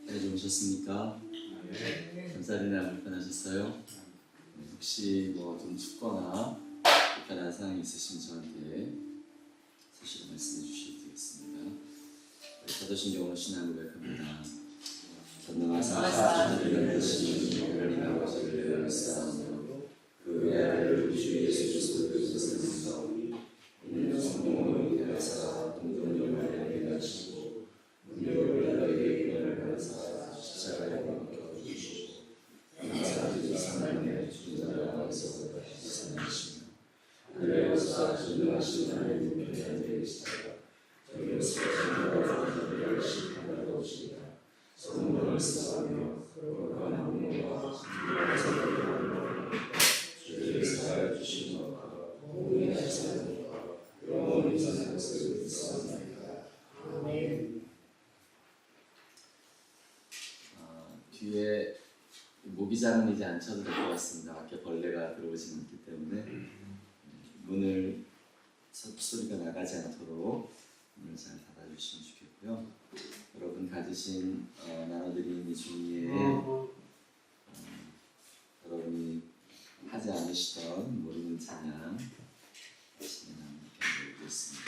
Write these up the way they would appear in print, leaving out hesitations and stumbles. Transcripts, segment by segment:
잘 주무셨습니까? 잠자리나 불편하셨어요? 혹시 뭐 좀 춥거나 불편한 상황이 있으시면 저한테 수시로 말씀해 주시면 되겠습니다. 사도신경으로 신앙 고백합니다. 전능하사 하나님을 되시는 하나님 아버지를 외면하사오며 그 외아를 우리 주 예수 그리스도를 세상에 있는 성령을 위하사 동정녀를 행하시고 문명을 너희에게 구원을 하사 십자가에 못 주시고 감사드리 사랑의 주자를 앞에서 살리시며 하늘에서 전능하신 하나님의 편에 계시다가 저기로서 전능하신 열심히 하나도 오시리라. 성령을 쓰사하며 거룩한 공로와 진리와 선을 주의 사하여 주신 것과 공의 하시는 것과 영원히 사는 것을 믿사옵나이다. 아멘. 뒤에 모기장은 이제 안 쳐도 될 것 같습니다. 밖에 벌레가 들어오지 않기 때문에 문을 소리가 나가지 않도록 문을 잘 닫아주시면 좋겠고요. 여러분 가지신 나눠드린 이 주위에 여러분이 하지 않으시던 모르는 찬양 하시면 함께 드리겠습니다.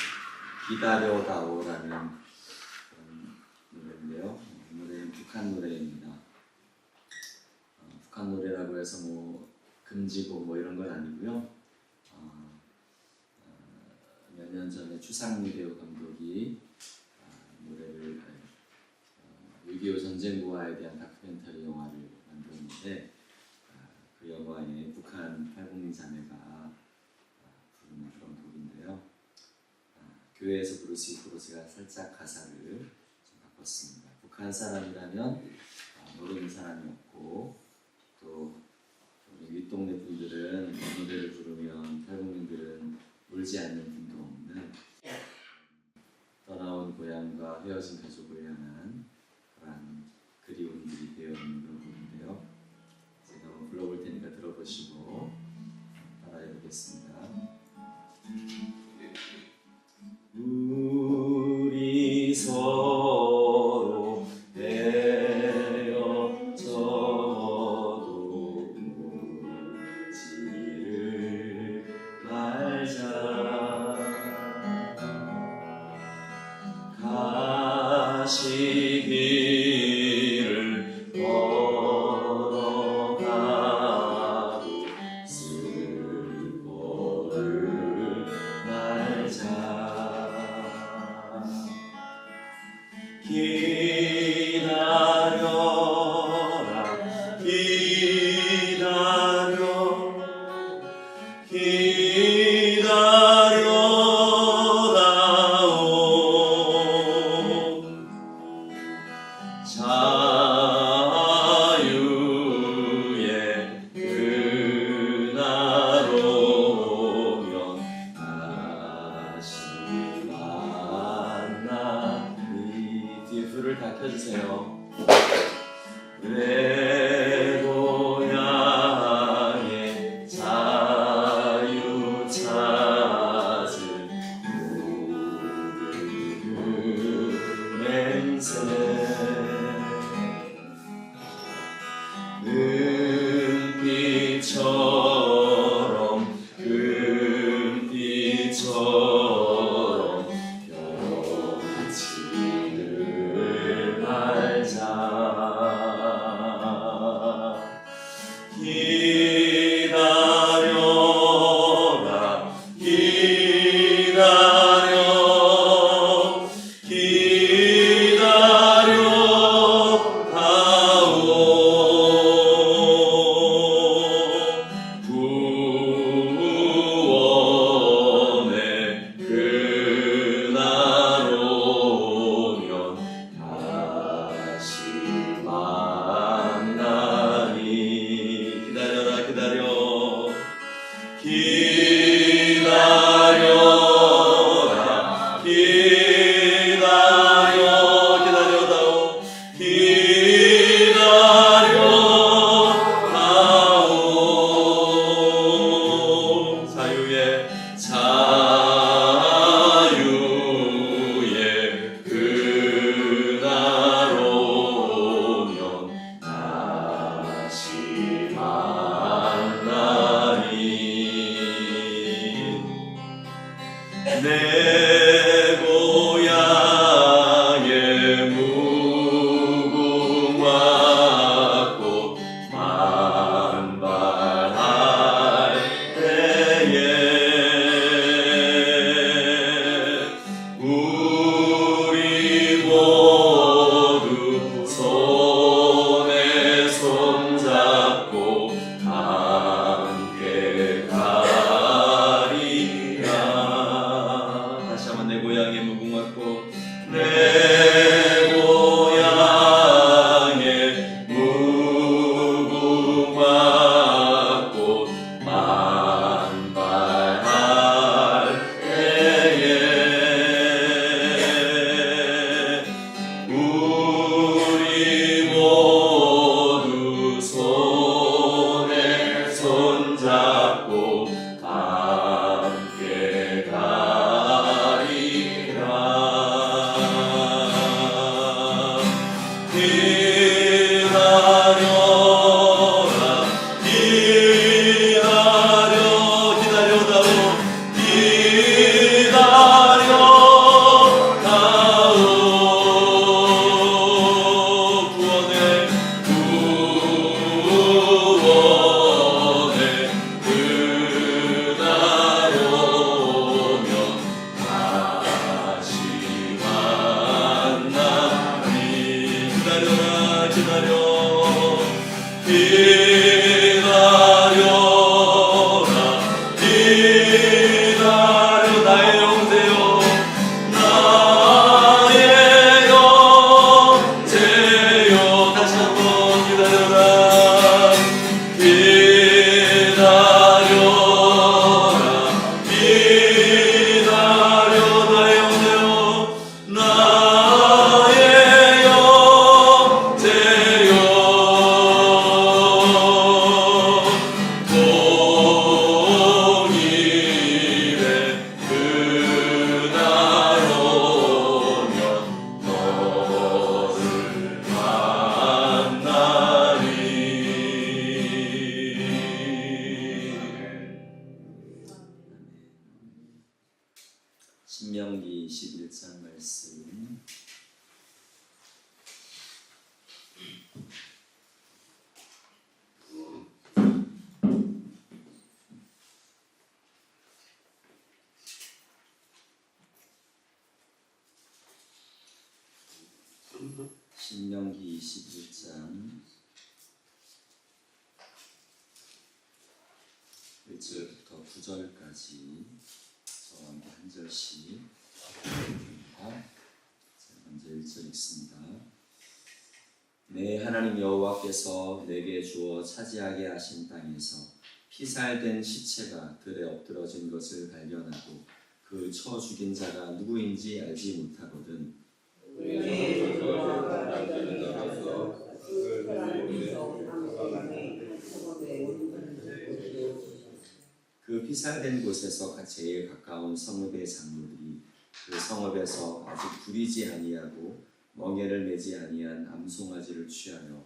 기다려다오라는 그런 노래인데요. 이 노래는 북한 노래입니다. 북한 노래라고 해서 뭐 금지곡 뭐 이런 건 아니고요. 몇 년 전에 추상미대호 감독이 노래를 6.25 전쟁고아에 대한 다큐멘터리 영화를 만들었는데 그 영화에 북한 탈북민 자매가 부르는 그런 곡인데요. 교회에서 부를 수 있도록 제가 살짝 가사를 좀 바꿨습니다. 북한 사람이라면 모르는 사람이 없고 또 우리 윗동네 분들은 이 노래를 부르면 탈북민들은 울지 않는 분도 없는 떠나온 고향과 헤어진 가족을 향한 그런 그리움들이 되어있는 그런 곡인데요. 제가 한번 불러볼 테니까 들어보시고 따라해보겠습니다. 우리 서로 헤어져도 울지를 말자. 가시기를 걸어가도 슬퍼를 말자. 기다려라 기다려다오. 자유의 그날 오면 다시 만나리. 뒤에 불을 다 켜주세요. 내 고향의 자유 찾을 그 맹세. 금빛처럼 변치를 말자. 기다려라 기다려 내 고향의 무궁화 꽃 만발할 때에 우리 모두 손에 손잡고 함께 가리라. 다시 한번 내 고향의 무궁화 꽃, 내 고향의 무궁화 꽃 만발할 때에 우리 모두 손에 손잡고 함께 가리라. 기다려라 기다려다오 기다려다오 구원의 그날 오면 다시 만나리. 기다려라 기다려 기다려 나의 영재여 나의 영재여. 다시 한번 기다려라 기다려 나의 영재여 나의 영재여. 동일의 그날 오면 너를 만나리. 신명기 21장 말씀. 신명기 21장 1절부터 9절까지 저와 함께 한 절씩 읽습니다. 먼저 1절 읽습니다. 내 하나님 여호와께서 내게 주어 차지하게 하신 땅에서 피살된 시체가 들에 엎드러진 것을 발견하고 그 쳐 죽인 자가 누구인지 알지 못하거든. 그 피살된 곳에서 제일 가까운 성읍의 장로들이 그 성읍에서 아직 부리지 아니하고 멍에를 매지 아니한 암송아지를 취하여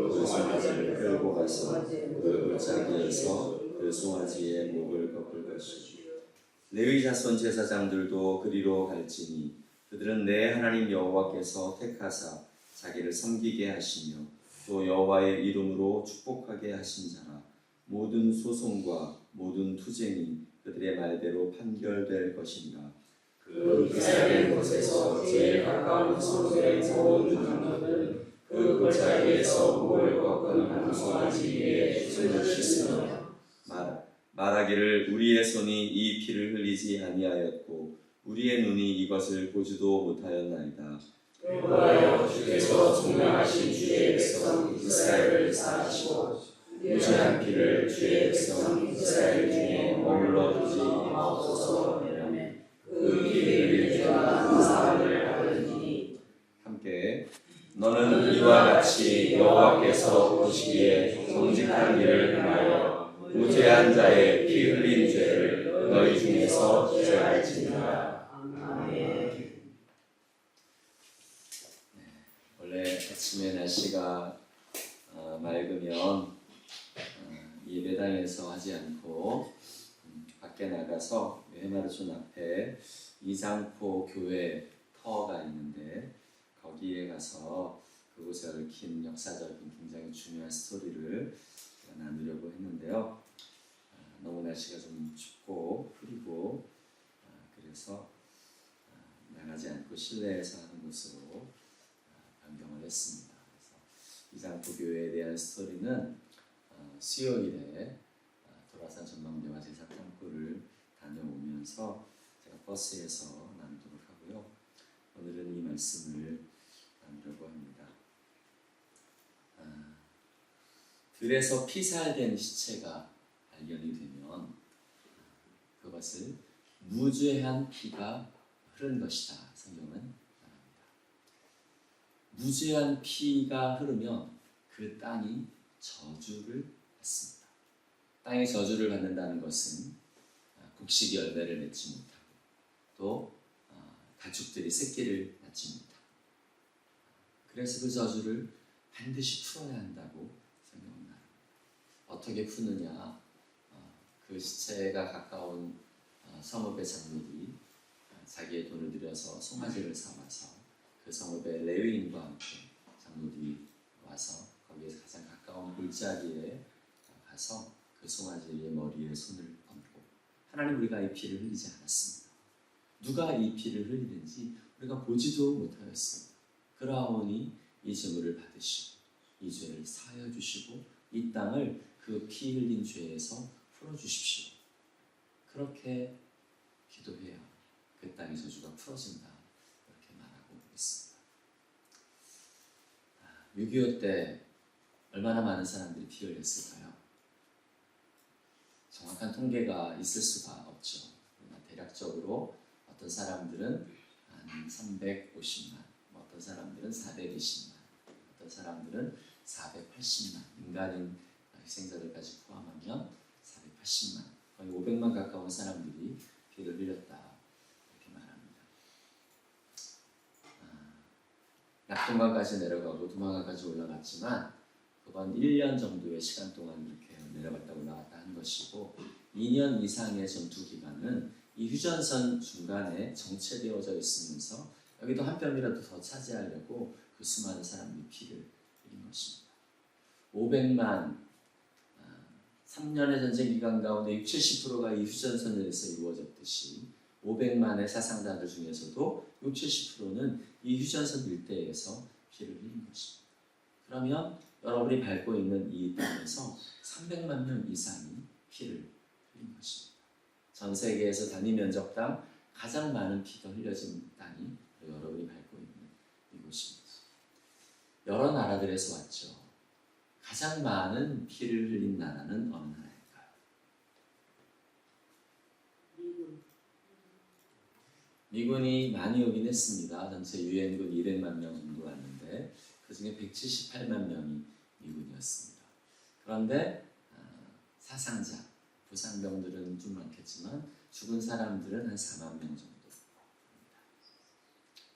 그 송아지를 끌고 가서 그 골짜기에서 그 송아지의 목을 꺾을 것이요. 레위 자손 제사장들도 그리로 갈지니 그들은 내 하나님 여호와께서 택하사 자기를 섬기게 하시며 또 여호와의 이름으로 축복하게 하신 자라. 모든 소송과 모든 투쟁이 그들의 말대로 판결될 것이니라. 그 피살된 곳에서 제일 가까운 성읍의 모든 장로들은 그 골짜기에서 목을 꺾은 암송아지의 손을 씻으며 말하기를 우리의 손이 이 피를 흘리지 아니하였고 우리의 눈이 이것을 보지도 못하였나이다. 여호와여 주께서 종명하신 주의 백성 이스라엘을 사하시고 무죄한 피를 주의 백성 이스라엘 중에 머물러 두지 마옵소서. 그 피를 흘릴 때마다 그 사람을 받으니 함께 너는 이와 같이 여호와께서 보시기에 정직한 일을 행하여 무죄한 자의 피 흘린 죄를 너희 중에서 제할지니라. 아멘. 원래 아침에 날씨가 맑으면 이 예배당에서 하지 않고 밖에 나가서 해마르촌 앞에 이장포 교회 터가 있는데 거기에 가서 그곳에 얽힌 역사적인 굉장히 중요한 스토리를 나누려고 했는데요. 너무 날씨가 좀 춥고 흐리고 그래서 나가지 않고 실내에서 하는 것으로 변경을 했습니다. 그래서 이장포 교회에 대한 스토리는 수요일에 도라산 전망대와 제사 탐구를 다녀오면서 제가 버스에서 나누도록 하고요. 오늘은 이 말씀을 나누려고 합니다. 들에서 피살된 시체가 발견이 되면 그것을 무죄한 피가 흐른 것이다. 성경은 말합니다. 무죄한 피가 흐르면 그 땅이 저주를 받습니다. 땅의 저주를 받는다는 것은 곡식 열매를 맺지 못하고 또 가축들이 새끼를 낳지 못하고 그래서 그 저주를 반드시 풀어야 한다고 성경은 말합니다. 어떻게 푸느냐? 그 시체가 가까운 성읍의 장로들이 자기의 돈을 들여서 송아지를 사와서 그 성읍의 레위인과 함께 장로들이 와서 거기에서 가장 가까운 골짜기에 가서 그 송아지의 머리에 손을 얹고 하나님 우리가 이 피를 흘리지 않았습니다. 누가 이 피를 흘리는지 우리가 보지도 못하였습니다. 그러하오니 이 제물을 받으시고 이 죄를 사하여 주시고 이 땅을 그 피 흘린 죄에서 풀어주십시오. 그렇게 기도해야 그 땅의 저주가 풀어진다. 이렇게 말하고 있습니다. 6.25 때 얼마나 많은 사람들이 피 흘렸을까요? 정확한 통계가 있을 수가 없죠. 그러나 대략적으로 어떤 사람들은 한 350만, 어떤 사람들은 420만, 어떤 사람들은 480만, 인간인 희생자들까지 포함하면 480만, 거의 500만 가까운 사람들이 피를 흘렸다. 이렇게 말합니다. 낙동강까지 내려가고 두만강까지 올라갔지만 그건 1년 정도의 시간 동안 이렇게 내려갔다 올라갔다 한 것이고 2년 이상의 전투 기간은 이 휴전선 중간에 정체되어져 있으면서 여기도 한 뼘이라도 더 차지하려고 그 수많은 사람들이 피를 흘린 것입니다. 500만 3년의 전쟁 기간 가운데 60, 70%가 이 휴전선에서 이루어졌듯이 500만의 사상자들 중에서도 60, 70%는 이 휴전선 일대에서 피를 흘린 것입니다. 그러면 여러분이 밟고 있는 이 땅에서 300만 명 이상이 피를 흘린 것입니다. 전 세계에서 단위 면적당 가장 많은 피가 흘려진 땅이 여러분이 밟고 있는 이곳입니다. 여러 나라들에서 왔죠. 가장 많은 피를 흘린 나라는 어느 나라일까요? 미군이 많이 오긴 했습니다. 전체 유엔군 200만 명 정도 왔는데 그 중에 178만 명이 미군이었습니다. 그런데 사상자, 부상병들은 좀 많겠지만 죽은 사람들은 한 4만 명 정도.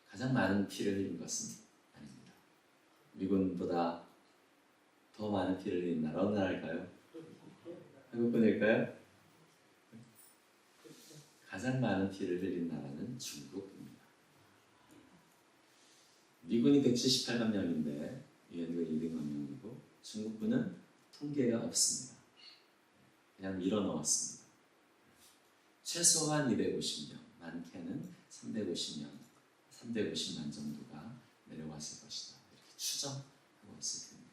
가장 많은 피를 흘린 것은 아닙니다. 미군보다 더 많은 피를 흘린 나라 어느 나라일까요? 한국군일까요? 가장 많은 피를 흘린 나라는 중국입니다. 미군이 178만 명인데 유엔군 200만 명이고 중국군은 통계가 없습니다. 그냥 밀어넣었습니다. 최소한 250명, 많게는 350만 정도가 내려왔을 것이다. 이렇게 추정하고 있을 겁니다.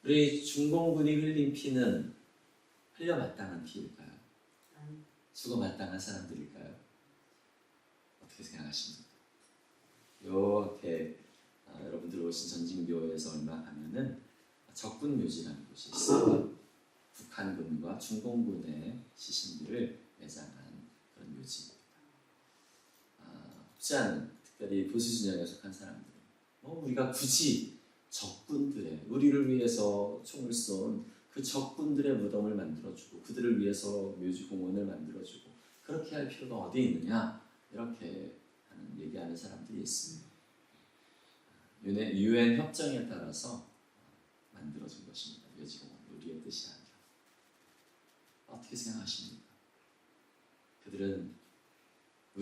우리 중공군이 흘린 피는 흘려마땅한 피일까요? 죽어마땅한 사람들일까요? 어떻게 생각하십니까? 이렇게 여러분들 오신 전징교에서 얼마 가면은 적군묘지라는 곳이 있어요. 북한군과 중공군의 시신들을 매장한 그런 묘지입니다. 혹시 않은 특별히 보수진영에 속한 사람들은 우리가 굳이 적군들의 우리를 위해서 총을 쏜 그 적군들의 무덤을 만들어주고 그들을 위해서 묘지공원을 만들어주고 그렇게 할 필요가 어디 있느냐 이렇게 얘기하는 사람들이 있습니다. 유엔 협정에 따라서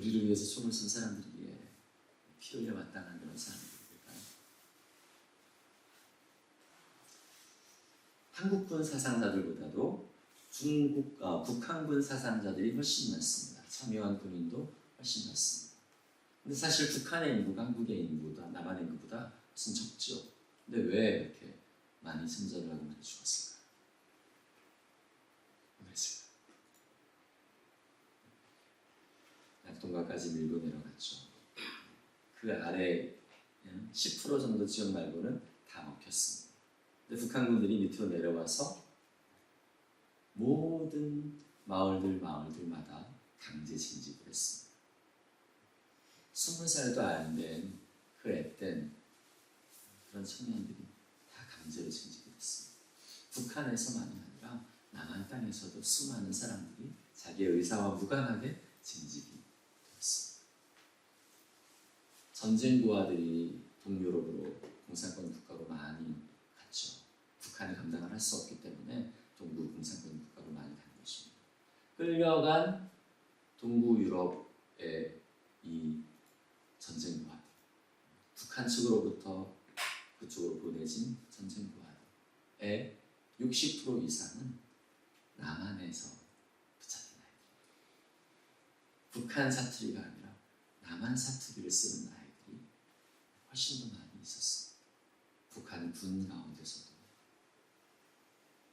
우리를 위해서 총을 쏜 사람들이기에 피 흘려 마땅한 그런 사람들일까요? 한국군 사상자들보다도 북한군 사상자들이 훨씬 많습니다. 참여한 군인도 훨씬 많습니다. 근데 사실 북한의 인구가 한국의 인구보다 남한의 인구보다 훨씬 적죠. 근데 왜 이렇게 많이 승전을 하고 많이 죽었을까요? 그랬을까요? 낙동강까지 밀고 내려갔죠. 그 아래 10% 정도 지역 말고는 다 먹혔습니다. 근데 북한군들이 밑으로 내려와서 모든 마을들마다 강제 징집을 했습니다. 20살도 안 된 그 앳된 그런 청년들이 다 강제로 징집이 됐습니다. 북한에서만이 아니라 남한 땅에서도 수많은 사람들이 자기의 의사와 무관하게 징집이 되었습니다. 전쟁 부하들이 동유럽으로 공산권 국가로 많이 갔죠. 북한이 감당을 할 수 없기 때문에 동부 공산권 국가로 많이 간 것입니다. 끌려간 동부 유럽의 이 전쟁 부하들, 북한 측으로부터 그쪽으로 보내진 전쟁 부하들의 60% 이상은 남한에서 붙잡힌 아이들입니다. 북한 사투리가 아니라 남한 사투리를 쓰는 아이들이 훨씬 더 많이 있었습니다. 북한 군 가운데서도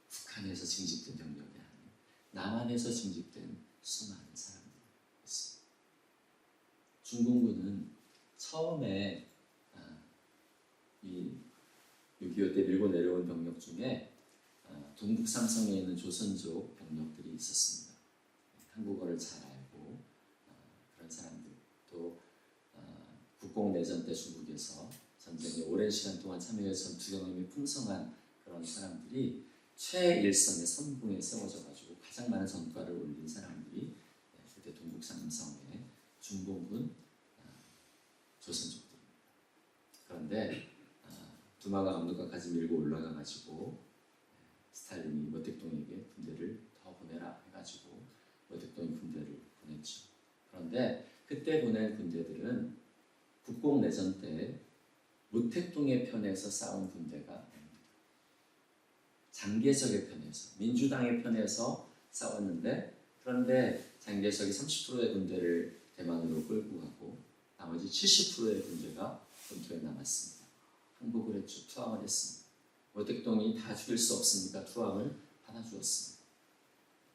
북한에서 징집된 병력이 아닌 남한에서 징집된 수많은 사람들이 있습니다. 중공군은 처음에 이 6.25 때 밀고 내려온 병력 중에 동북 삼성에 있는 조선족 병력들이 있었습니다. 한국어를 잘 알고 그런 사람들, 또 국공내전 때 중국에서 전쟁에 오랜 시간 동안 참여해서 전투 경험이 풍성한 그런 사람들이 최일선의 선봉에 세워져가지고 가장 많은 전과를 올린 사람들이 그때 동북 삼성의 중공군 조선족들입니다. 그런데 두마가 압록강까지 밀고 올라가가지고 스탈린이 모택동에게 군대를 더 보내라 해가지고 모택동이 군대를 보냈죠. 그런데 그때 보낸 군대들은 국공내전 때 모택동의 편에서 싸운 군대가 아닙니다. 장개석의 편에서, 민주당의 편에서 싸웠는데, 그런데 장개석이 30%의 군대를 대만으로 끌고 가고 나머지 70%의 군대가 본토에 남았습니다. 항복을 했죠. 투항을 했습니다. 모택동이 다 죽일 수 없으니까 투항을 받아주었습니다.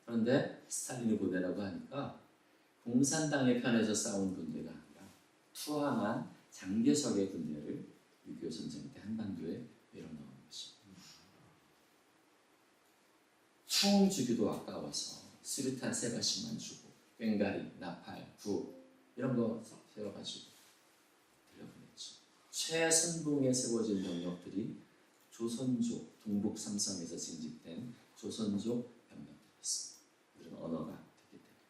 그런데 스탈린이 보내라고 하니까 공산당의 편에서 싸운 군대가 아니라 투항한 장개석의 군대를 6.25 전쟁 때 한반도에 밀어넣은 것입니다. 총을 주기도 아까워서 수류탄 3발씩만 주고 꽹가리, 나팔, 부 이런 거 세워가지고 들려보냈죠. 최선봉에 세워진 병력들이 조선족, 동북 삼성에서 징집된 조선족 병력들이었습니다. 그런 언어가 되기 때문에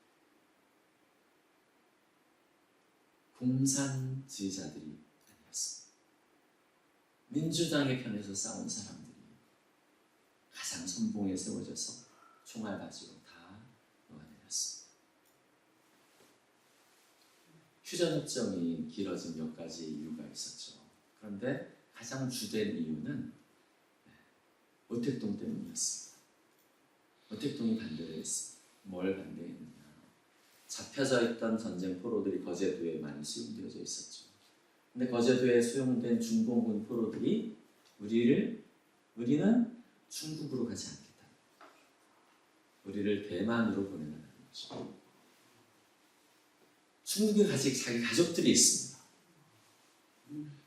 공산주의자들이 아니었습니다. 민주당의 편에서 싸운 사람들이 가장 선봉에 세워져서 총알 가지고 다 놓아내렸습니다. 휴전협정이 길어진 몇 가지 이유가 있었죠. 그런데 가장 주된 이유는 모택동 때문이었습니다. 모택동이 반대를 했습니다. 뭘 반대했느냐? 잡혀져 있던 전쟁 포로들이 거제도에 많이 수용되어져 있었죠. 근데 거제도에 수용된 중공군 포로들이 우리는 중국으로 가지 않겠다. 우리를 대만으로 보내라는 거죠. 중국에 아직 자기 가족들이 있습니다.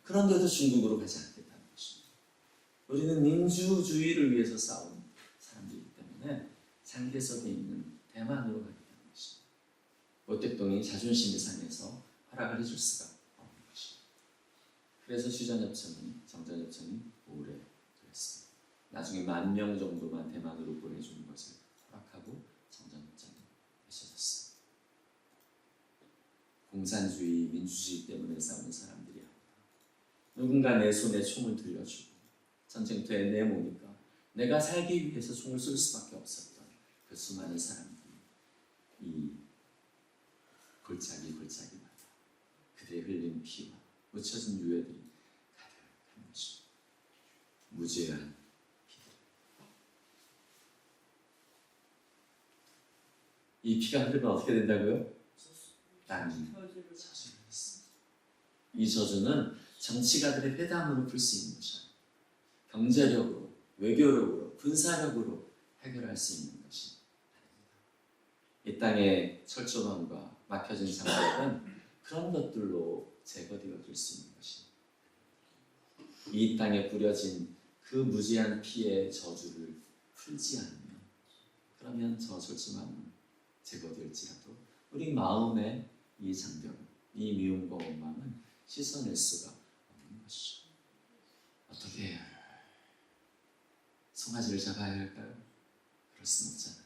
그런데도 중국으로 가지 않겠다는 것입니다. 우리는 민주주의를 위해서 싸운 사람들이기 때문에 장개석에 있는 대만으로 가겠다는 것입니다. 모택동이 자존심이 상해서 허락을 해줄 수가 없는 것입니다. 그래서 휴전협정이, 정전협정이 오래 됐습니다. 나중에 10,000명 정도만 대만으로 보내주는 것을 허락하고 정전협정이 맺혀졌습니다. 공산주의, 민주주의 때문에 싸우는 사람들이 아니다. 누군가 내 손에 총을 들려주고 전쟁터에 내모니까 내가 살기 위해서 총을 쏠 수밖에 없었던 그 수많은 사람들이 이 골짜기 골짜기마다 그들의 흘린 피와 묻혀진 유해들이 가득한 것입니다. 무죄한 피들. 이 피가 흐르면 어떻게 된다고요? 땅이 저주를 했습니다. 이 저주는 정치가들의 회담으로 풀 수 있는 것이 아니에요. 경제력으로, 외교력으로, 군사력으로 해결할 수 있는 것이 아닙니다. 이 땅의 철조망과 막혀진 장벽은 그런 것들로 제거되어질 수 있는 것이 아닙니다. 이 땅에 뿌려진 그 무지한 피의 저주를 풀지 않으면, 그러면 저 철조망은 제거될지라도 우리 마음의 이 장벽, 이 미움과 원망은 씻어낼 수가 없는 것이죠. 어떻게 해야 할까요? 송아지를 잡아야 할까요? 그럴 수는 없잖아요.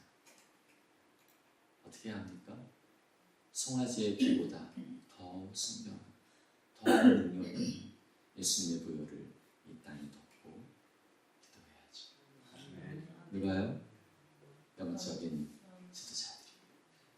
어떻게 해야 합니까? 송아지의 피보다 더 순결한, 더 능력 있는 예수님의 보혈을 이 땅에 덮고 기도해야죠. 누가요? 영적인 지도자들이,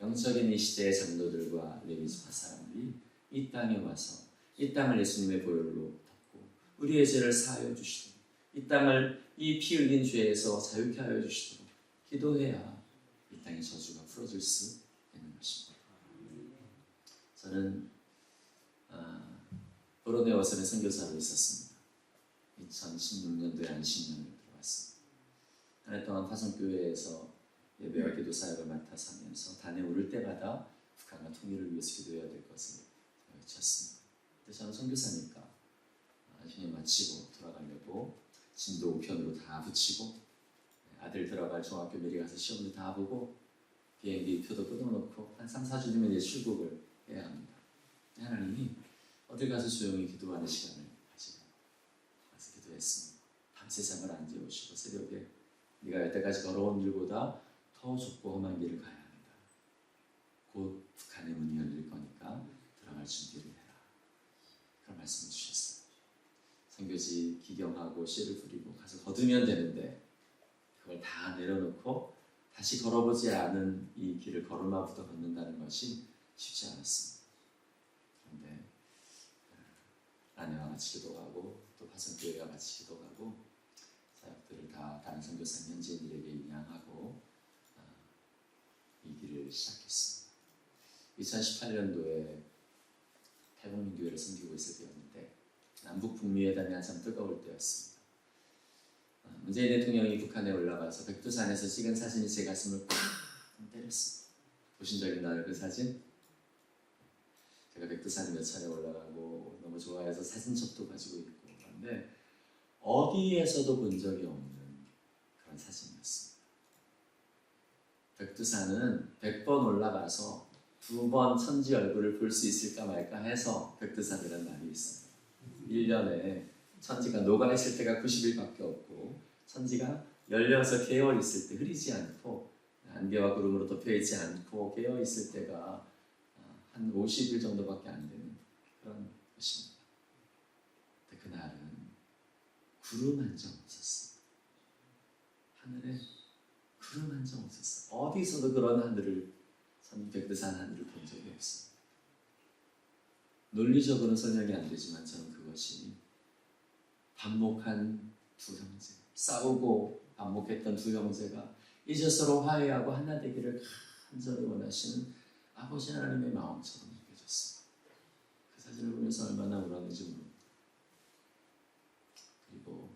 영적인 이 시대의 장로들과 레위지파 사람들이 이 땅에 와서 이 땅을 예수님의 보혈로 덮고 우리의 죄를 사하여 주시도록, 이 땅을 이 피 흘린 죄에서 자유케 하여 주시도록 기도해야 이 땅의 저주가 풀어질 수 있는 것입니다. 저는 보로네오섬에 선교사로 있었습니다. 2016년도에 한 10년을 들어왔습니다. 한 해 동안 파송교회에서 예배와 기도 사역을 맡아서 하면서 단에 오를 때마다 북한과 통일을 위해서 기도해야 될 것을 외쳤습니다. 그때 저는 선교사니까 신임 마치고 돌아가려고 진도 우편으로 다 붙이고 아들 들어갈 중학교 미리 가서 시험도 다 보고 비행기 표도 끊어놓고 한 3, 4주 뒤면 이제 출국을 해야 합니다. 하나님이 어딜 가서 조용히 기도하는 시간을 가지고 가서 기도했습니다. 밤새 잠을 안 재우시고 새벽에 네가 여태까지 걸어온 길보다 더 좁고 험한 길을 가야 합니다. 곧 북한의 문이 열릴 거니까 들어갈 준비를 해라. 그런 말씀을 주셨어요. 선교지 기경하고 씨를 뿌리고 가서 거두면 되는데 그걸 다 내려놓고 다시 걸어보지 않은 이 길을 걸음마부터 걷는다는 것이 쉽지 않았습니다. 그런데 아내와 같이 기도하고 또 화성교회와 같이 기도하고 사역들을 다 다른 선교사 현지인들에게 인양하고 이 길을 시작했습니다. 2018년도에 태국민교회를 섬기고 있을 때였는데 남북 북미회담이 한참 뜨거울 때였습니다. 문재인 대통령이 북한에 올라가서 백두산에서 찍은 사진이 제 가슴을 팍 때렸습니다. 보신 적 있나요, 그 사진? 제가 백두산에 몇 차례 올라가고 너무 좋아해서 사진첩도 가지고 있고 그런데 어디에서도 본 적이 없는 그런 사진이었습니다. 백두산은 100번 올라가서 2번 천지 얼굴을 볼 수 있을까 말까 해서 백두산이라는 말이 있어요. 1년에 천지가 녹아있을 때가 90일밖에 없고 천지가 열려서 개어있을 때 흐리지 않고 안개와 구름으로 덮여있지 않고 개어있을 때가 한 50일 정도밖에 안 되는 그런 것입니다. 근데 그날은 구름 한 점 없었어요. 하늘에 구름 한 점 없었어요. 어디서도 그런 하늘을, 백두산 하늘을 본 적이 없어요. 논리적으로는 설명이 안 되지만 저는 그것이 반목한 두 형제, 싸우고 반목했던 두 형제가 이제 서로 화해하고 하나 되기를 간절히 원하시는 아버지 하나님의 마음처럼 느껴졌습니다. 그 사진을 보면서 얼마나 울었는지 모릅니다. 그리고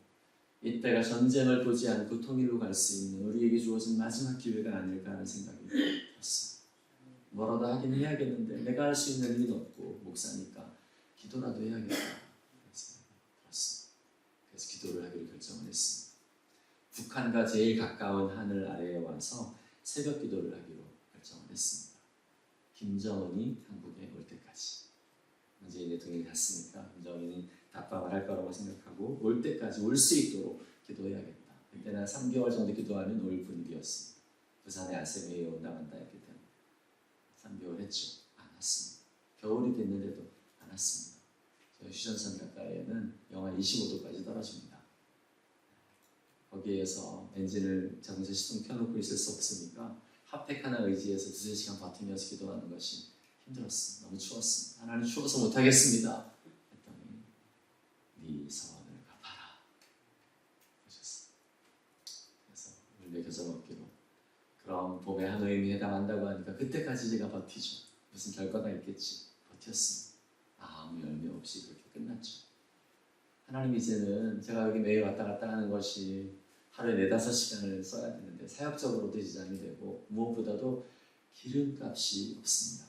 이때가 전쟁을 보지 않고 통일로 갈 수 있는 우리에게 주어진 마지막 기회가 아닐까 하는 생각이 들었습니다. 뭐라도 하긴 해야겠는데 내가 할 수 있는 일은 없고 목사니까 기도라도 해야겠다 그런 생각이 들었습니다. 그래서 기도를 하기로 결정을 했습니다. 북한과 제일 가까운 하늘 아래에 와서 새벽 기도를 하기로 결정을 했습니다. 김정은이 한국에 올 때까지. 문재인 대통령이 갔으니까 김정은이 답방을 할 거라고 생각하고 올 때까지 올 수 있도록 기도해야겠다. 그때는 3개월 정도 기도하면 올 분위기였습니다. 부산에 아세미에 온다 간다 했기 때문에 3개월 했죠. 안 왔습니다. 겨울이 됐는데도 안 왔습니다. 저희 휴전선 가까이에는 영하 25도까지 떨어집니다. 거기에서 엔진을 자동차 시동 켜놓고 있을 수 없으니까 핫팩 하나 의지해서 2-3시간 버티면서 기도하는 것이 힘들었습니다. 너무 추웠습니다. 하나님 추워서 못하겠습니다. 했더니 네 서원을 갚아라 하셨습니다. 그래서 오늘 교점 얻기로 그럼 봄에 하노임에 해당한다고 하니까 그때까지 제가 버티죠. 무슨 결과가 있겠지. 버텼습니다. 아무 열매 없이 그렇게 끝났죠. 하나님 이제는 제가 여기 매일 왔다 갔다 하는 것이 하루에 4-5시간을 써야 되는데 사역적으로도 지장이 되고 무엇보다도 기름값이 없습니다.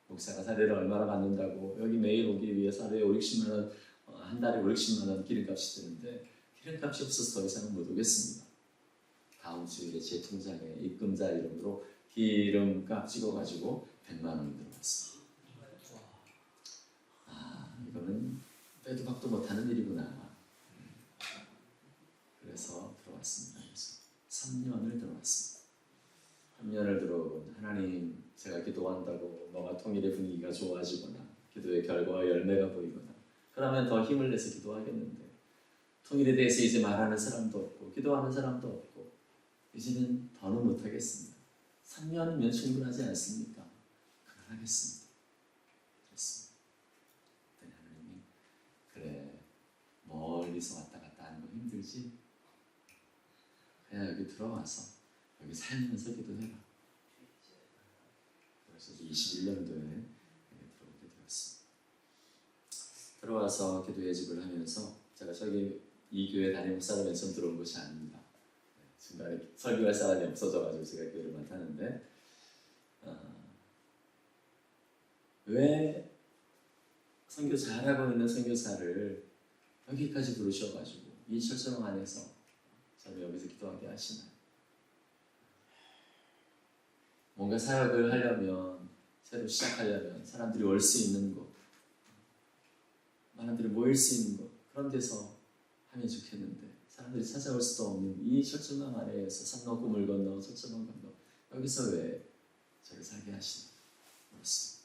목사가 사례를 얼마나 받는다고 여기 매일 오기 위해서 하루에 5-60만 원, 한 달에 5-60만 원 기름값이 드는데 기름값이 없어서 더 이상은 못 오겠습니다. 다음 주일에 제 통장에 입금자 이름으로 기름값 찍어가지고 100만 원이 들어왔습니다. 이거는 빼도 박도 못하는 일이구나. 그래서 들어왔습니다. 그래서 3년을 들어왔습니다. 3년을 들어온 하나님, 제가 기도한다고 뭐가 통일의 분위기가 좋아지거나 기도의 결과와 열매가 보이거나 그러면 더 힘을 내서 기도하겠는데 통일에 대해서 이제 말하는 사람도 없고 기도하는 사람도 없고 이제는 더는 못하겠습니다. 3년이면 충분하지 않습니까? 그만하겠습니다. 그랬습니다. 그랬더니 하나님이 그래 멀리서 왔다 갔다 하는 거 힘들지? 그냥 여기 들어와서 여기 살면서 기도해라. 그래서 21년도에 들어오게 되었습니다. 들어와서 기도의 집을 하면서 제가 저기 이 교회 담임 목사로 맨 처음 들어온 것이 아닙니다. 중간에 설교할 사람이 없어져가지고 제가 교회를 맡았는데 왜 선교 잘하고 있는 선교사를 여기까지 부르셔가지고 이 철저망 안에서 저를 여기서 기도하게 하시나요? 뭔가 사역을 하려면 새로 시작하려면 사람들이 올 수 있는 곳, 사람들이 모일 수 있는 곳 그런 데서 하면 좋겠는데 사람들이 찾아올 수도 없는 이 철저망 아래에서 산 넘고 물 건너 철저망 건너 여기서 왜 저를 살게 하시나 그렇습니다.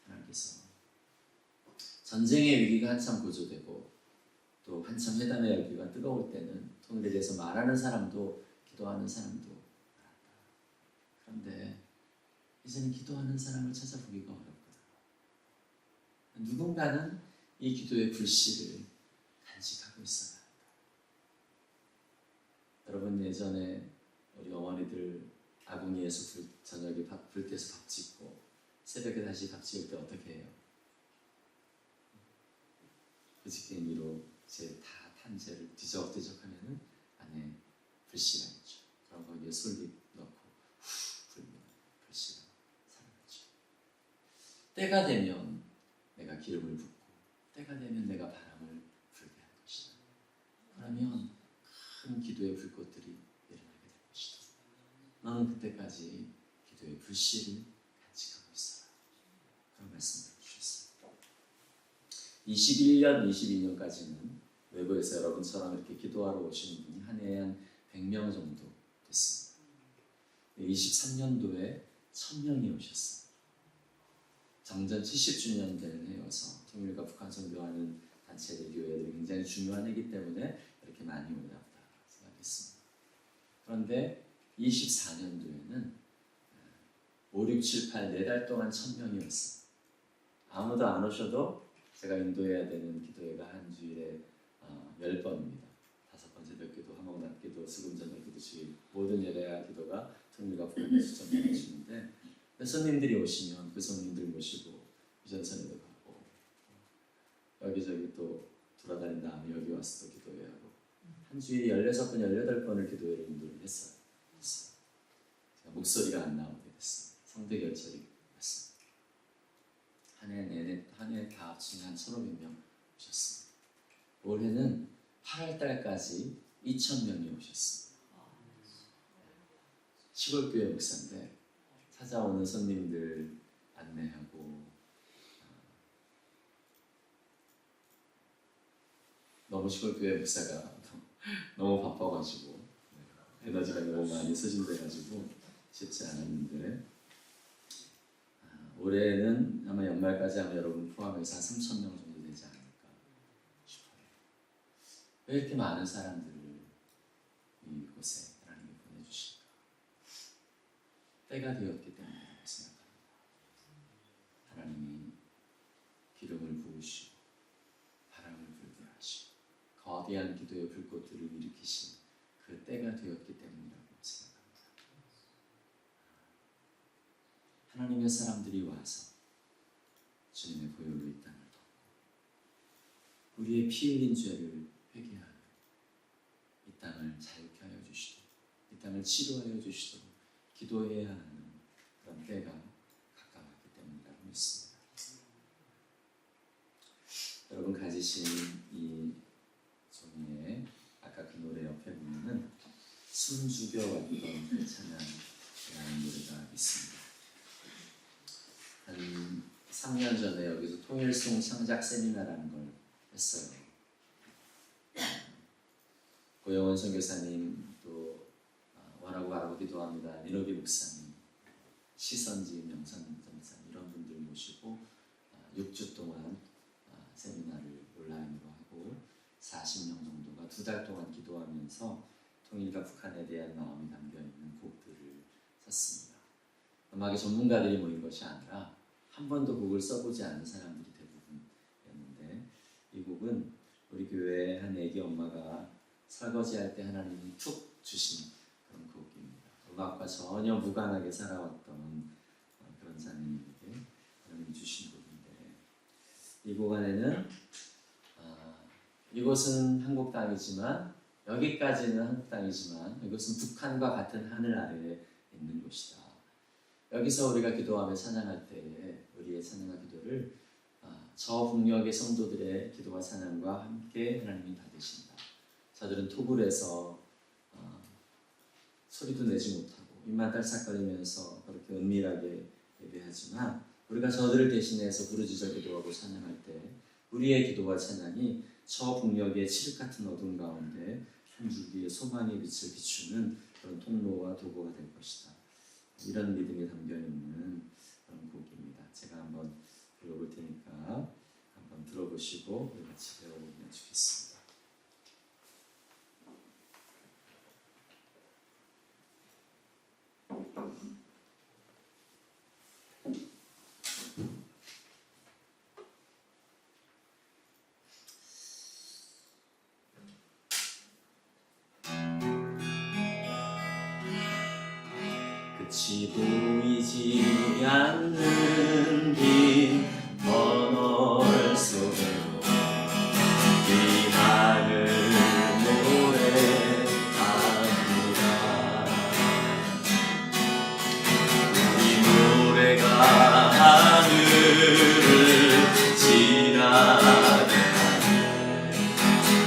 하나님께서 전쟁의 위기가 한참 고조되고 또 한참 회담의 열기가 뜨거울 때는 통일에 대해서 말하는 사람도 기도하는 사람도 많았다. 그런데 이제는 기도하는 사람을 찾아보기가 어렵구나. 누군가는 이 기도의 불씨를 간직하고 있어야 한다. 여러분 예전에 우리 어머니들 아궁이에서 저녁에 불 때서 밥 짓고 새벽에 다시 밥 지을 때 어떻게 해요? 그지깽이로 제 다 탄재를 뒤적뒤적하면은 안에 불씨가 있죠. 그럼 거기에 솔잎 넣고 후 불면 불씨가 살아나죠. 때가 되면 내가 기름을 붓고 때가 되면 내가 바람을 불게 할 것이다. 그러면 큰 기도의 불꽃들이 일어나게 될 것이다. 너는 그때까지 기도의 불씨를 간직하고 있어라. 그런 말씀을 주셨어요. 21년, 22년까지는 외부에서 여러분처럼 이렇게 기도하러 오시는 분이 한 해에 한 100명 정도 됐습니다. 23년도에 1000명이 오셨어요. 정전 70주년 되는 해여서 통일과 북한 선교하는 단체들, 교회들이 굉장히 중요한 해이기 때문에 이렇게 많이 오나 보다 생각했습니다. 그런데 24년도에는 5, 6, 7, 8, 4달 동안 1000명이 왔어요. 아무도 안 오셔도 제가 인도해야 되는 기도회가 한 주일에 10번입니다. 5번 새벽기도, 화목낮기도, 수금저녁기도, 주일 모든 예배와 기도가 통일과 북한에 수정해 주시는데 손님들이 오시면 그 손님들 모시고 유전선에도 가고 여기저기 또 돌아다닌 다음에 여기 와서 또 기도회 하고 한 주일에 16번, 18번을 기도회를 인도를 했어요. 제가 목소리가 안 나오게 됐습니다. 성대 결절이 왔습니다. 한 해 내내 한 해 다 합치면 한 1,500명 오셨습니다. 올해는 8월 달까지 2,000명이 오셨습니다. 시골교회 목사인데 찾아오는 손님들 안내하고 너무 시골교회 목사가 너무 바빠가지고 에너지가 너무 많이 소진돼가지고 쉽지 않았는데 올해는 아마 연말까지 하면 여러분 포함해서 한 3,000명 정도 되지 않을까 싶어요. 왜 이렇게 많은 사람들을 이곳에 하나님이 보내주실까? 때가 되었기 때문이라고 생각합니다. 거대한 기도의 불꽃들을 일으키신 그 때가 되었기 때문이라고 생각합니다. 하나님의 사람들이 와서 주님의 보혈로 이 땅을 덮고 우리의 피 흘린 죄를 회개하며 이 땅을 자유케 하여 주시도록, 이 땅을 치료하여 주시도록 기도해야 하는 그런 때가 가까웠기 때문이라고 믿습니다. 여러분 가지신 이 종이에 아까 그 노래 옆에 보면은 숨죽여왔던 그 찬양이라는 노래가 있습니다. 한 3년 전에 여기서 통일송 창작 세미나라는 걸 했어요. 고영원 선교사님, 또 원하고 바라고 기도합니다 민호기 목사님, 시선지 명선 전사님, 이런 분들 모시고 6주 동안 세미나를 온라인으로 하고 40명 정도가 2달 동안 기도하면서 통일과 북한에 대한 마음이 담겨있는 곡들을 썼습니다. 음악의 전문가들이 모인 것이 아니라 한 번도 곡을 써보지 않은 사람들이 대부분이었는데, 이 곡은 우리 교회 한 애기 엄마가 설거지할 때 하나님이 툭 주신 그런 곡입니다. 음악과 전혀 무관하게 살아왔던 그런 자매님에게 하나님이 주신 곡인데, 이 곡 안에는 이곳은 한국 땅이지만, 여기까지는 한국 땅이지만 이것은 북한과 같은 하늘 아래에 있는 곳이다. 여기서 우리가 기도하며 찬양할 때에 우리의 찬양과 기도를 저 북녘의 성도들의 기도와 찬양과 함께 하나님이 받으신다. 저들은 토굴에서 소리도 내지 못하고 입만 딸싹거리면서 그렇게 은밀하게 예배하지만, 우리가 저들을 대신해서 부르짖어 기도하고 찬양할 때 우리의 기도와 찬양이 저 북녘의 칠흑 같은 어둠 가운데 한 줄기의 소망의 빛을 비추는 그런 통로와 도구가 될 것이다. 이런 믿음이 담겨있는 그런 곡입니다. 제가 한번 불러볼 테니까 한번 들어보시고 우리 같이 배워보면 좋겠습니다. 끝이 보이지 않는 긴 터널 속에로 희망을 노래합니다. 우리 노래가 하늘을 지나가네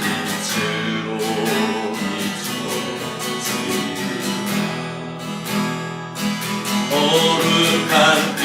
빛으로 비춰지리라. 거룩한 빛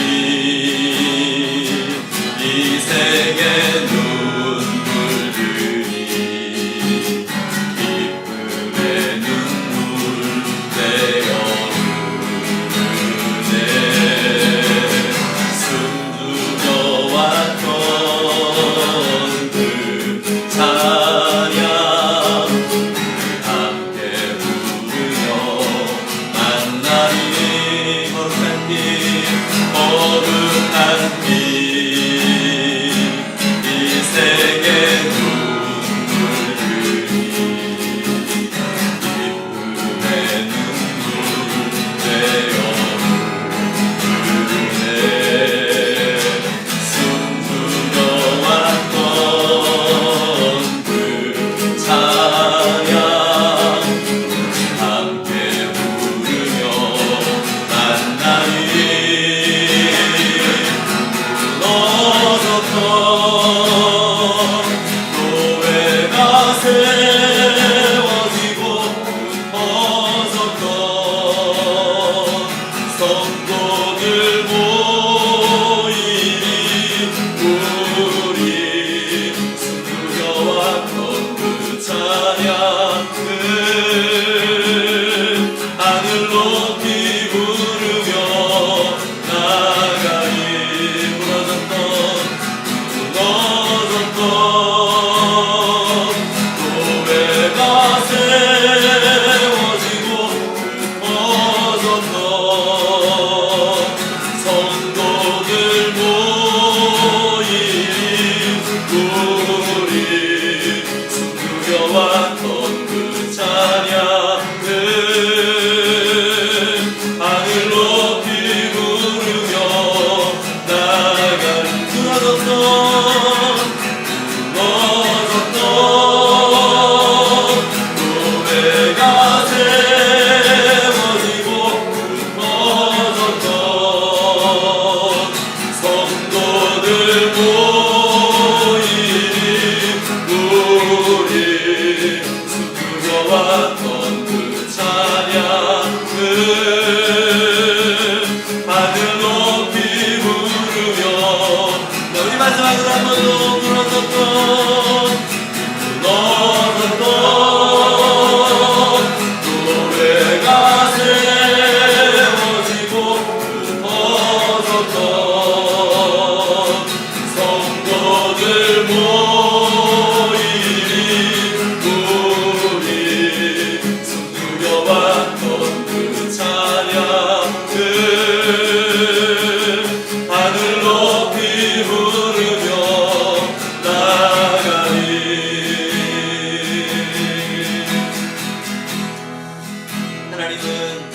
하나님은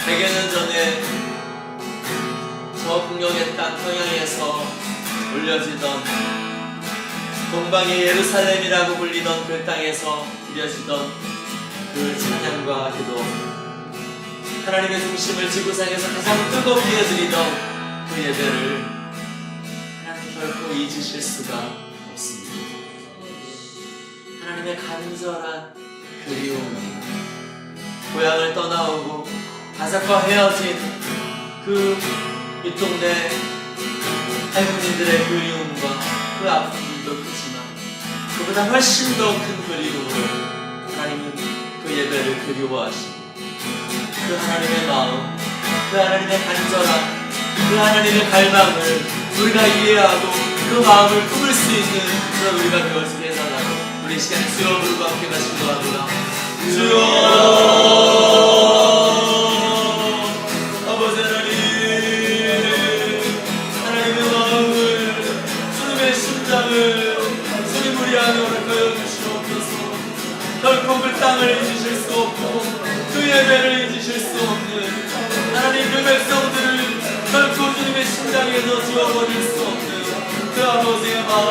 백여년 전에 저 북녘의 땅 평양에서 올려지던 동방의 예루살렘이라고 불리던 그 땅에서 드려지던 그 찬양과 기도, 하나님의 중심을 지구상에서 가장 뜨겁게 드리던 그 예배를 하나님 결코 잊으실 수가 없습니다. 하나님의 간절한 그리움, 고향을 떠나오고 가족과 헤어진 그 윗동네 할머니들의 그리움과 그 아픔도 크지만 그보다 훨씬 더 큰 그리움으로 하나님은 그 예배를 그리워하시고, 그 하나님의 마음, 그 하나님의 간절함, 그 하나님의 갈망을 우리가 이해하고 그 마음을 품을 수 있는 그런 우리가 되어지게 해달라고 우리 시간 주여 부르고 함께 가시기 바랍니다. 주여 아버지 하나님, 하나님의 마음을, 주님의 심장을 주님 우리 안에 허락하여 주시옵소서. 결코 그 땅을 잊으실 수 없고 그 예배를 잊으실 수 없는 하나님, 그 백성들을 결코 주님의 심장에서 지워버릴 수 없는 그 아버지의 마음,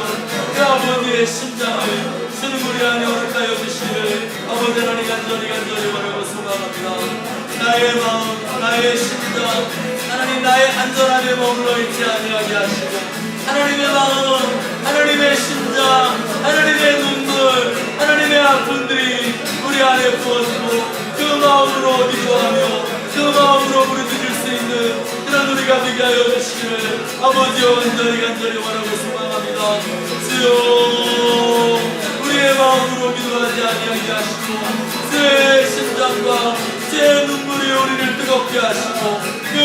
그 아버지의 심장을 주님 우리 안에 허락하여 주시기를 아버지 하나님 간절히 바라고 소망합니다. 나의 마음, 나의 심장, 하나님 나의 간절함에 머물러 있지 아니하게 하시고, 하나님의 마음, 하나님의 심장, 하나님의 눈물, 하나님의 아픔들이 우리 안에 부어지고 그 마음으로 기도하며 그 마음으로 부르짖을 수 있는 그런 우리가 되게 하여 주시기를 아버지여 간절히 원하고 소망합니다. 주여 우리의 마음으로 기도하지 아니하게 하시고 주의 심장과 주의 눈물이 우리를 뜨겁게 하시고 그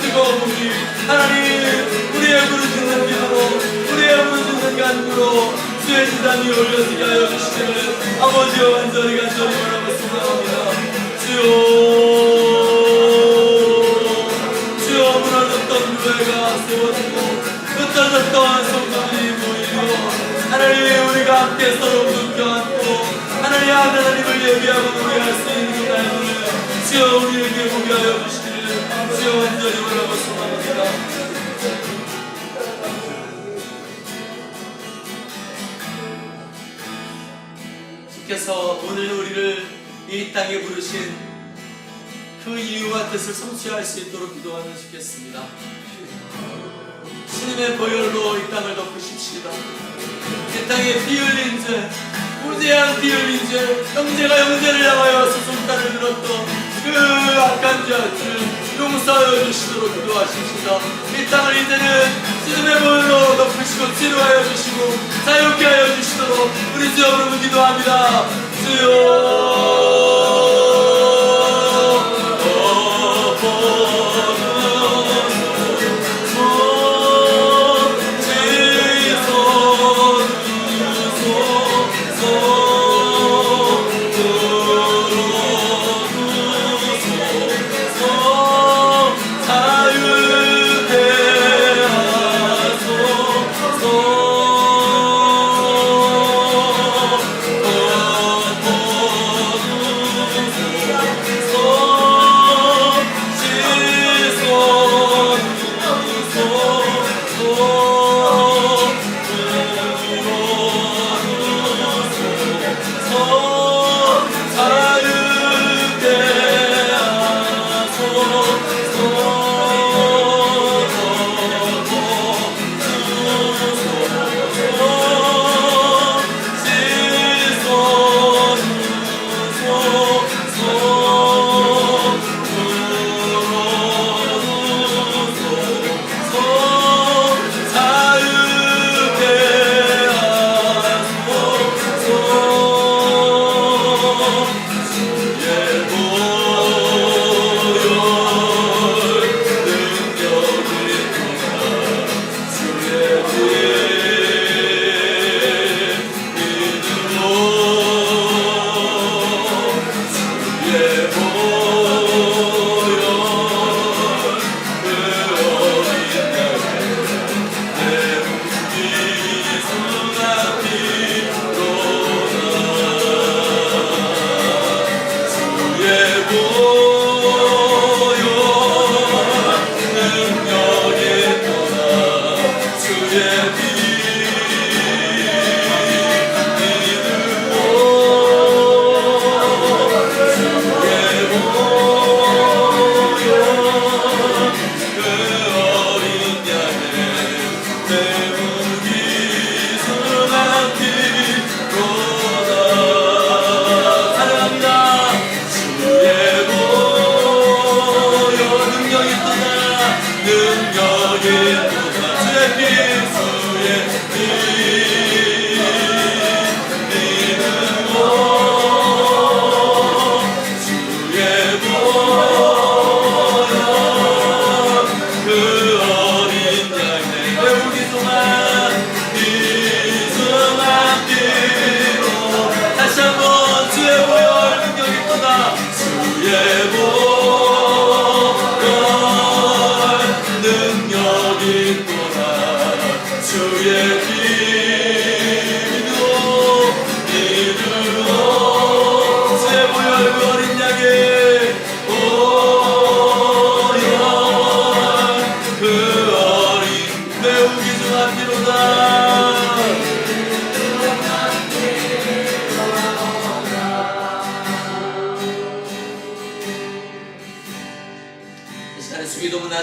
뜨거움이 하나님 우리의 부르짖는 기도로 우리의 부르짖는 간구로 주의 지단이 올려지게 하여 주시기를 아버지여 간절히 원하고 소망합니다. 주여 무너졌던 교회가 세워지고 흩어졌던 성도들이 모이며 하나님 우리가 함께 서로 붙여안고 하나님 하나님을 예비하고 노래할 수 있는 날들을 주여 우리에게 보게 하여 주시기를 주여 간절히 원하고 소망합니다. 주께서 오늘 우리를 이 땅에 부르신 그 이유와 뜻을 성취할 수 있도록 기도하면 좋겠습니다. 주님의 보혈로 이 땅을 덮으십시다. 이 땅에 피 흘린 죄, 무제한 피 흘린 죄, 형제가 형제를 향하여 수송탄을 들었던 그 악한 죄를 용서하여 주시도록 기도하십시다. 이 땅을 이제는 주님의 보혈로 덮으시고 치료하여 주시고 자유케 하여 주시도록 우리 주여 부르며 기도합니다. 주여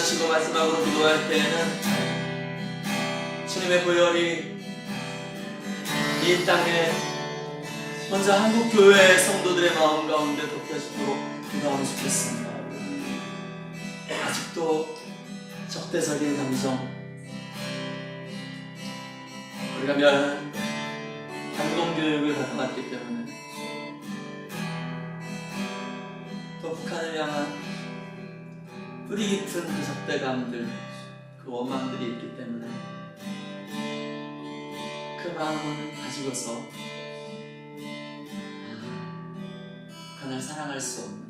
마치고 마지막으로 기도할 때에는 주님의 보혈이 이 땅에 먼저 한국교회 성도들의 마음 가운데 덮여지도록 기도하면 좋겠습니다. 아직도 적대적인 감정, 우리가 멸한 반동교육을 받아왔기 때문에 또 북한을 향한 뿌리 깊은 그 적대감들, 그 원망들이 있기 때문에 그 마음을 가지고서 북한을 사랑할 수 없는,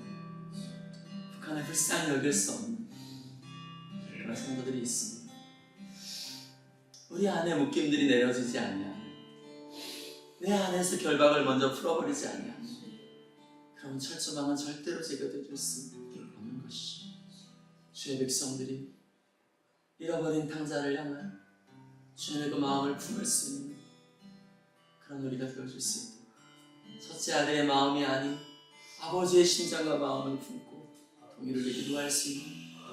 북한을 불쌍히 여길 수 없는 그런 성도들이 있습니다. 우리 안에 묶임들이 내려지지 않냐, 내 안에서 결박을 먼저 풀어버리지 않냐, 그럼 철조망은 절대로 제거되어질 수 없는 것이 주의 백성들이 잃어버린 탕자를 향한 주님의 그 마음을 품을 수 있는 그런 우리가 되어줄 수 있도록, 첫째 아들의 마음이 아닌 아버지의 심장과 마음을 품고 동의를 기도할 수 있는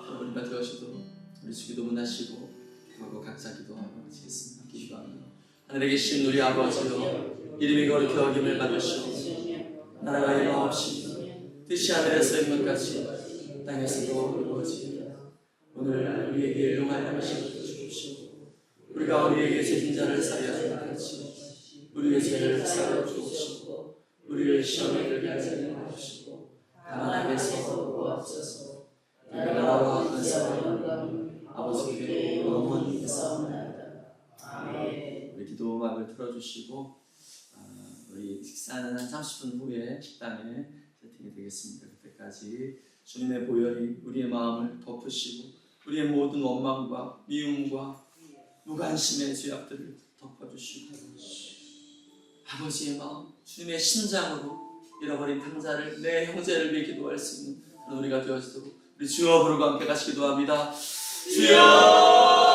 그런 우리가 되어주도록 우리 주 기도 문하시고 기도하고 각자 기도하고 마치겠습니다. 기도합니다. 하늘에 계신 우리 아버지여, 이름이 거룩히 여김을 받으시고 나라가 임하옵시며 뜻이 하늘에서 이룬 것 같이 땅에서도 이루어지이다. 오늘 우리에게 일용할 것을 주옵시고 우리가 우리에게 죄진 자를 사하여 준 것 같이 우리의 죄를 사하여 주옵시고 우리를 시험에 들게 하지 마옵시고 다만 악에서 구하옵소서. 우리가 나라와 권세와 영광을 아버지께 영원히 있사옵나이다. 아멘. 우리 기도 음악을 틀어주시고 우리 식사는 한 30분 후에 식당에 세팅이 되겠습니다. 그때까지 주님의 보혈이 우리의 마음을 덮으시고 우리의 모든 원망과 미움과 무관심의 죄악들을 덮어주시고 아버지의 마음, 주님의 심장으로 잃어버린 탕자를, 내 형제를 위해 기도할 수 있는 우리가 되어지도록 우리 주여 부르고 함께 같이 기도합니다. 주여!